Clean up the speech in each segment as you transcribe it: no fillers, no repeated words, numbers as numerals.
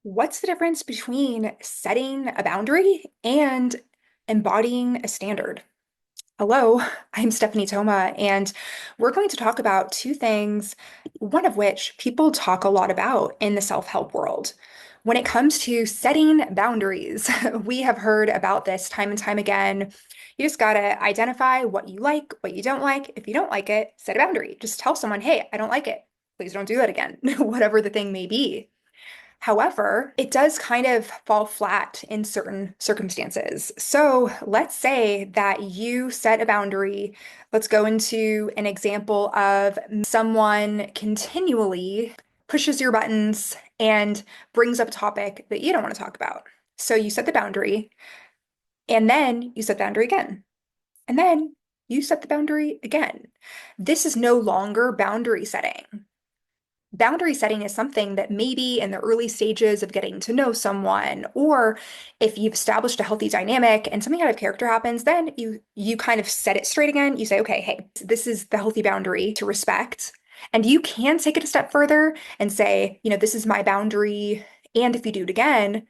What's the difference between setting a boundary and embodying a standard? Hello, I'm Stephanie Thoma, and we're going to talk about two things, one of which people talk a lot about in the self-help world. When it comes to setting boundaries, we have heard about this time and time again. You just gotta identify what you like, what you don't like. If you don't like it, set a boundary. Just tell someone, hey, I don't like it. Please don't do that again, whatever the thing may be. However, it does kind of fall flat in certain circumstances. So let's say that you set a boundary. Let's go into an example of someone continually pushes your buttons and brings up a topic that you don't want to talk about. So you set the boundary, and then you set the boundary again. And then you set the boundary again. This is no longer boundary setting. Boundary setting is something that maybe in the early stages of getting to know someone, or if you've established a healthy dynamic and something out of character happens, then you kind of set it straight again. You say, okay, hey, this is the healthy boundary to respect. And you can take it a step further and say, this is my boundary. And if you do it again,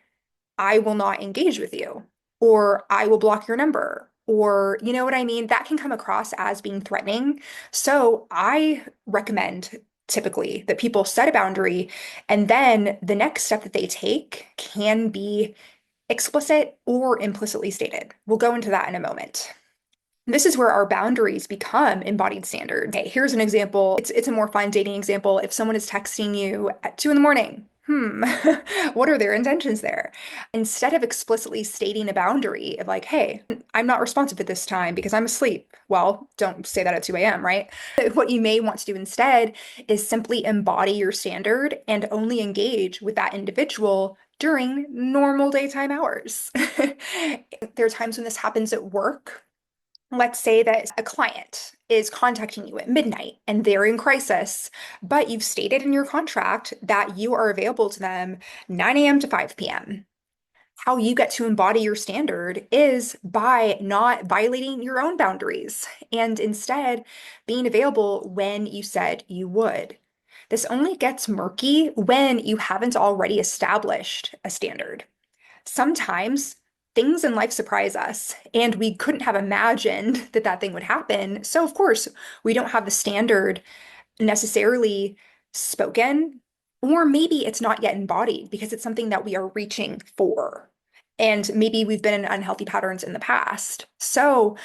I will not engage with you, or I will block your number, or you know what I mean? That can come across as being threatening. So I recommend typically that people set a boundary, and then the next step that they take can be explicit or implicitly stated. We'll go into that in a moment. This is where our boundaries become embodied standards. Okay, here's an example. It's a more fun dating example. If someone is texting you at 2 in the morning, what are their intentions there? Instead of explicitly stating a boundary of like, hey, I'm not responsive at this time because I'm asleep. Well, don't say that at 2 a.m., right? What you may want to do instead is simply embody your standard and only engage with that individual during normal daytime hours. There are times when this happens at work. Let's say that a client is contacting you at midnight and they're in crisis, but you've stated in your contract that you are available to them 9 a.m. to 5 p.m. How you get to embody your standard is by not violating your own boundaries and instead being available when you said you would. This only gets murky when you haven't already established a standard. Sometimes things in life surprise us, and we couldn't have imagined that that thing would happen. So, of course, we don't have the standard necessarily spoken, or maybe it's not yet embodied because it's something that we are reaching for. And maybe we've been in unhealthy patterns in the past. So,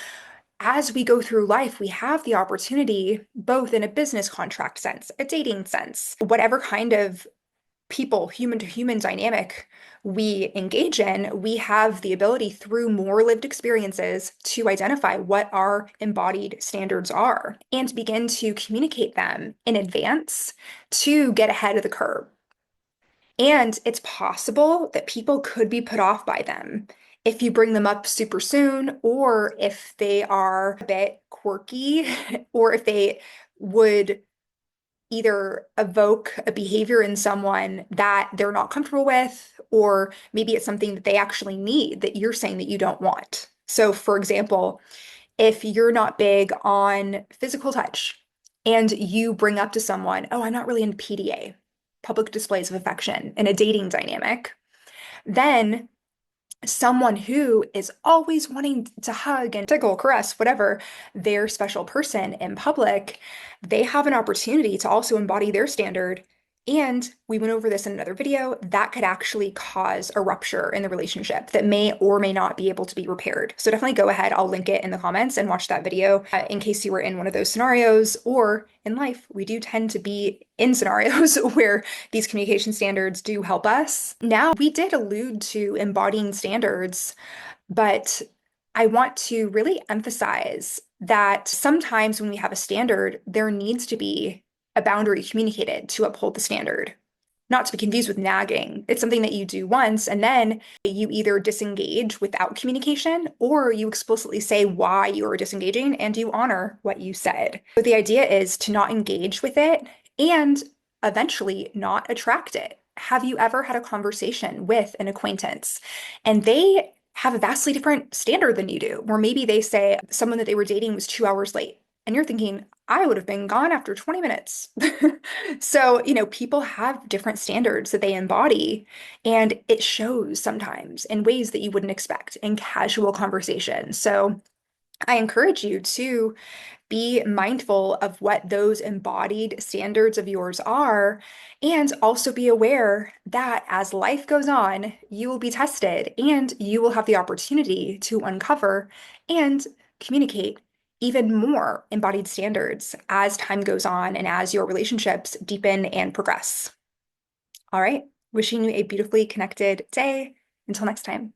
as we go through life, we have the opportunity, both in a business contract sense, a dating sense, whatever kind of people, human to human dynamic we engage in, we have the ability through more lived experiences to identify what our embodied standards are and begin to communicate them in advance to get ahead of the curve. And it's possible that people could be put off by them if you bring them up super soon, or if they are a bit quirky, or if they would either evoke a behavior in someone that they're not comfortable with, or maybe it's something that they actually need that you're saying that you don't want. So, for example, if you're not big on physical touch and you bring up to someone, oh, I'm not really into PDA, public displays of affection, in a dating dynamic, then someone who is always wanting to hug and tickle, caress, whatever, their special person in public, they have an opportunity to also embody their standard. And we went over this in another video, that could actually cause a rupture in the relationship that may or may not be able to be repaired. So definitely go ahead, I'll link it in the comments and watch that video in case you were in one of those scenarios. Or in life, we do tend to be in scenarios where these communication standards do help us. Now, we did allude to embodying standards, but I want to really emphasize that sometimes when we have a standard, there needs to be a boundary communicated to uphold the standard. Not to be confused with nagging. It's something that you do once and then you either disengage without communication or you explicitly say why you are disengaging and you honor what you said. But the idea is to not engage with it and eventually not attract it. Have you ever had a conversation with an acquaintance and they have a vastly different standard than you do, where maybe they say someone that they were dating was 2 hours late? And you're thinking, I would have been gone after 20 minutes. So, people have different standards that they embody, and it shows sometimes in ways that you wouldn't expect in casual conversation. So, I encourage you to be mindful of what those embodied standards of yours are, and also be aware that as life goes on, you will be tested and you will have the opportunity to uncover and communicate even more embodied standards as time goes on and as your relationships deepen and progress. All right, wishing you a beautifully connected day. Until next time.